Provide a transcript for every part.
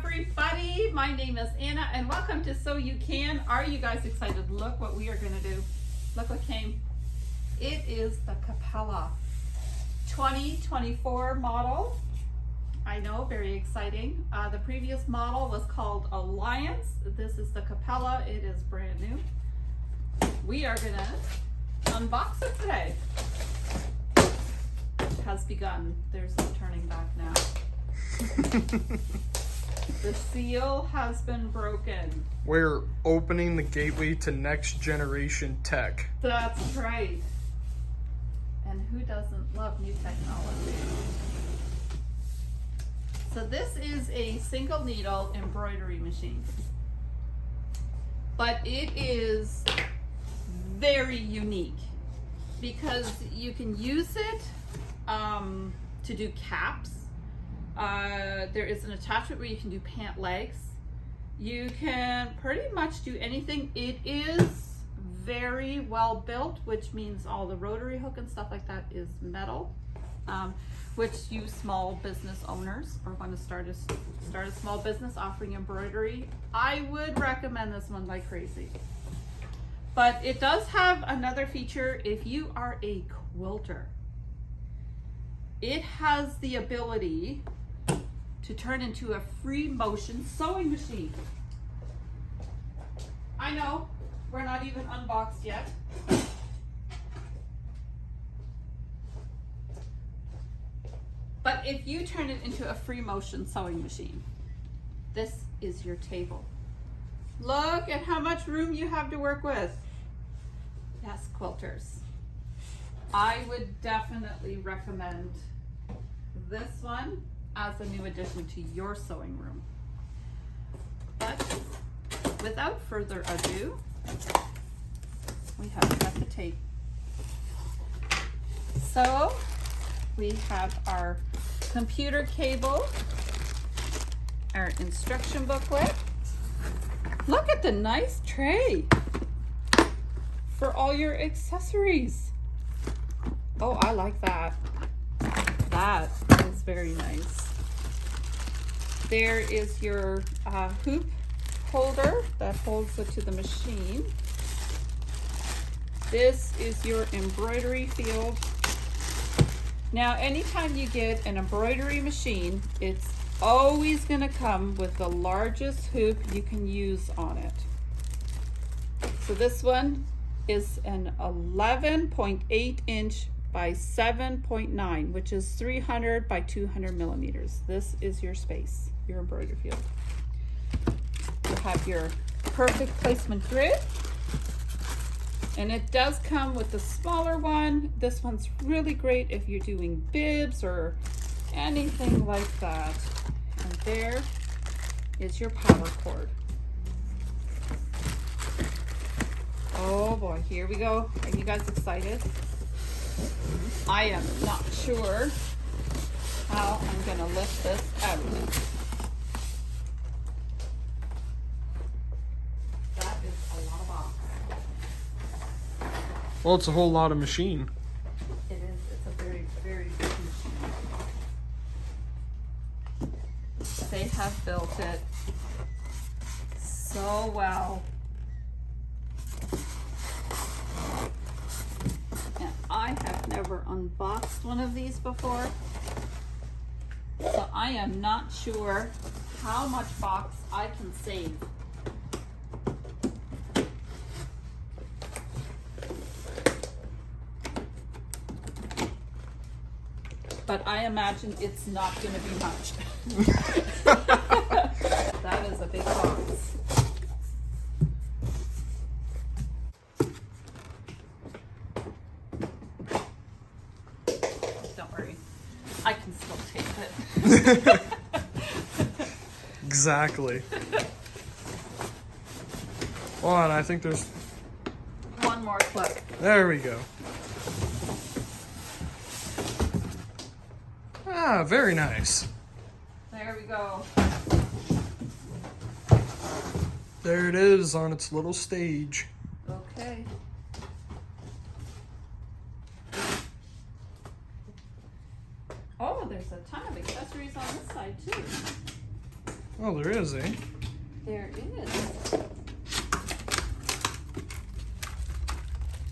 everybody, my name is Anna and welcome to So You Can. Are you guys excited? Look what we are going to do. Look what came. It is the CAPELLA 2024 model. I know, very exciting. The previous model was called Alliance. This is the CAPELLA. It is brand new. We are going to unbox it today. It has begun. There's no turning back now. The seal has been broken. We're opening the gateway to next generation tech. That's right. And who doesn't love new technology? So this is a single needle embroidery machine. But it is very unique because you can use it to do caps. There is an attachment where you can do pant legs. You can pretty much do anything. It is very well built, which means all the rotary hook and stuff like that is metal, which you small business owners or want to start a small business offering embroidery, I would recommend this one like crazy. But it does have another feature if you are a quilter. It has the ability to turn into a free motion sewing machine. I know, we're not even unboxed yet. But if you turn it into a free motion sewing machine, this is your table. Look at how much room you have to work with. Yes, quilters. I would definitely recommend this one as a new addition to your sewing room. But without further ado, we have cut the tape. So we have our computer cable, our instruction booklet. Look at the nice tray for all your accessories. Oh, I like that. That is very nice. There is your hoop holder that holds it to the machine. This is your embroidery field. Now, anytime you get an embroidery machine, it's always going to come with the largest hoop you can use on it. So this one is an 11.8 inch by 7.9, which is 300 by 200 millimeters. This is your space, your embroidery field. You have your perfect placement grid, and it does come with the smaller one. This one's really great if you're doing bibs or anything like that. And there is your power cord. Oh boy, here we go. Are you guys excited? I am not sure how I'm going to lift this out. That is a lot of box. Well, it's a whole lot of machine. It is. It's a very, very big machine. They have built it so well. I have never unboxed one of these before, so I am not sure how much box I can save. But I imagine it's not going to be much. That is a big box. I can still tape it. Exactly. Well, and I think there's one more clip. There we go. Ah, very nice. There we go. There it is on its little stage. Okay. Oh, there's a ton of accessories on this side too. Oh, there is, eh? There is.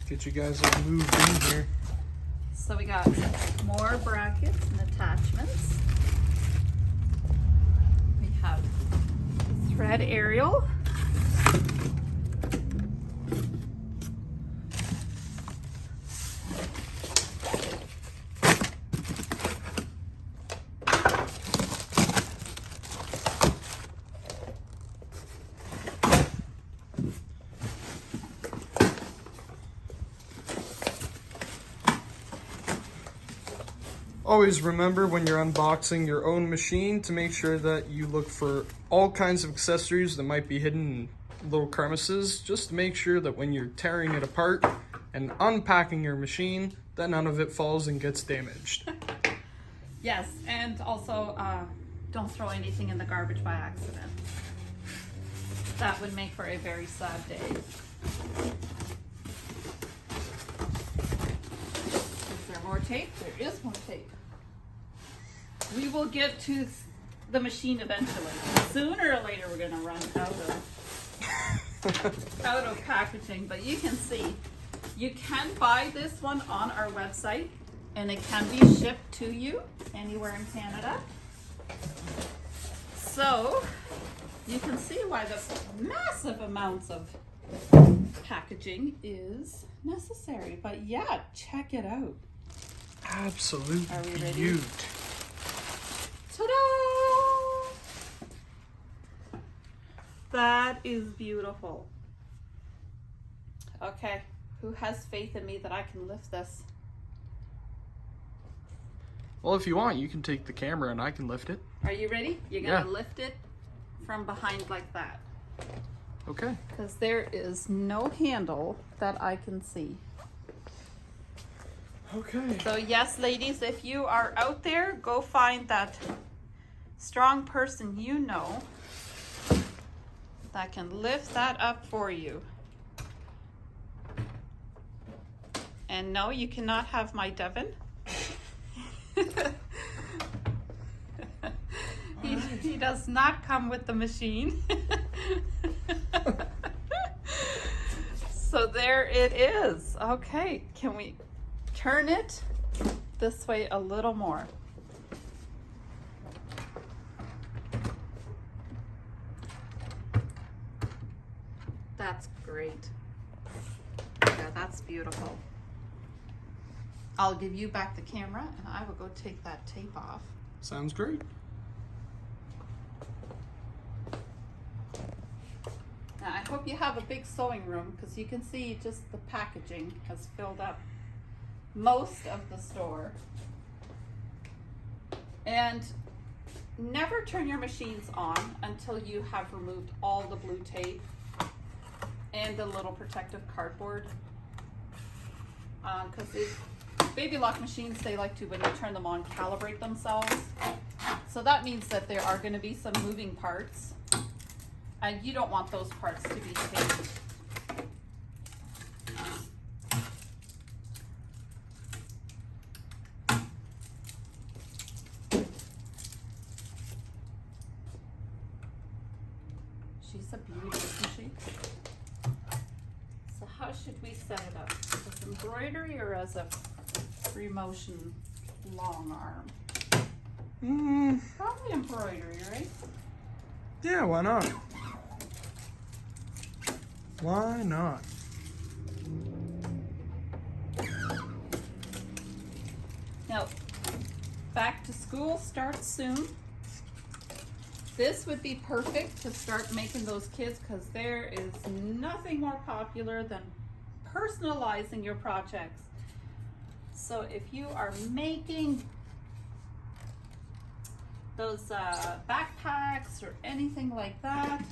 Get you guys all moved in here. So we got more brackets and attachments. We have the thread aerial. Always remember when you're unboxing your own machine to make sure that you look for all kinds of accessories that might be hidden in little crevices, just to make sure that when you're tearing it apart and unpacking your machine, that none of it falls and gets damaged. Yes, and also don't throw anything in the garbage by accident. That would make for a very sad day. Is there more tape? There is more tape. We will get to the machine eventually. Sooner or later we're going to run out of packaging, but you can see you can buy this one on our website and it can be shipped to you anywhere in Canada. So you can see why the massive amounts of packaging is necessary. But yeah, check it out. Absolute Are we ready? beaut. Ta-da! That is beautiful. Okay, who has faith in me that I can lift this? Well, if you want, you can take the camera and I can lift it. Are you ready? You're gonna lift it from behind like that. Okay. Because there is no handle that I can see. Okay. So yes, ladies, if you are out there, go find that strong person you know that can lift that up for you. And no, you cannot have my Devon. He does not come with the machine. So there it is. Okay, can we turn it this way a little more? That's great. Yeah, that's beautiful. I'll give you back the camera and I will go take that tape off. Sounds great. Now, I hope you have a big sewing room because you can see just the packaging has filled up most of the store. And never turn your machines on until you have removed all the blue tape and the little protective cardboard. Because baby lock machines, they like to, when you turn them on, calibrate themselves. So that means that there are going to be some moving parts. And you don't want those parts to be changed. She's a beauty, isn't she? So how should we set it up? As embroidery or as a free motion long arm? Probably embroidery, right? Yeah, why not? Why not? Now, back to school starts soon. This would be perfect to start making those kids, because there is nothing more popular than personalizing your projects. So if you are making those backpacks or anything like that,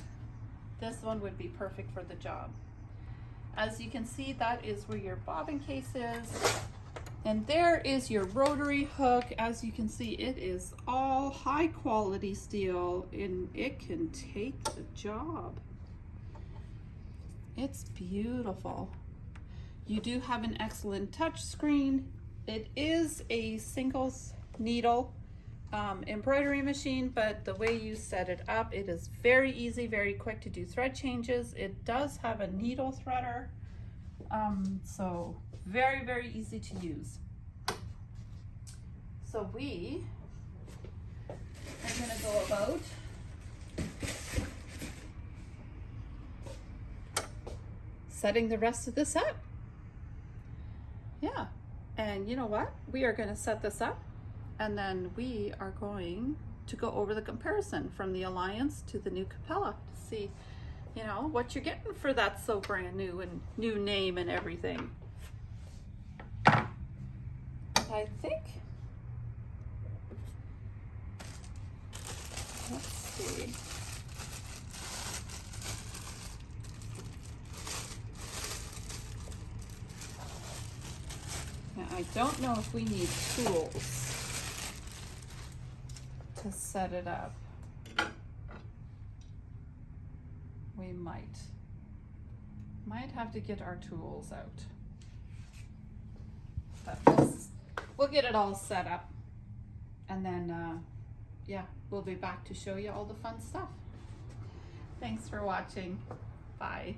this one would be perfect for the job. As you can see, that is where your bobbin case is. And there is your rotary hook. As you can see, it is all high quality steel and it can take the job. It's beautiful. You do have an excellent touch screen. It is a single needle embroidery machine, but the way you set it up, it is very easy, very quick to do thread changes. It does have a needle threader, so very, very easy to use. So we are going to go about setting the rest of this up. Yeah, and you know what? We are going to set this up, and then we are going to go over the comparison from the Alliance to the new Capella to see, you know, what you're getting for that so brand new and new name and everything. I think, let's see. Now, I don't know if we need tools to set it up. We might have to get our tools out. But we'll get it all set up, and then yeah, we'll be back to show you all the fun stuff. Thanks for watching. Bye.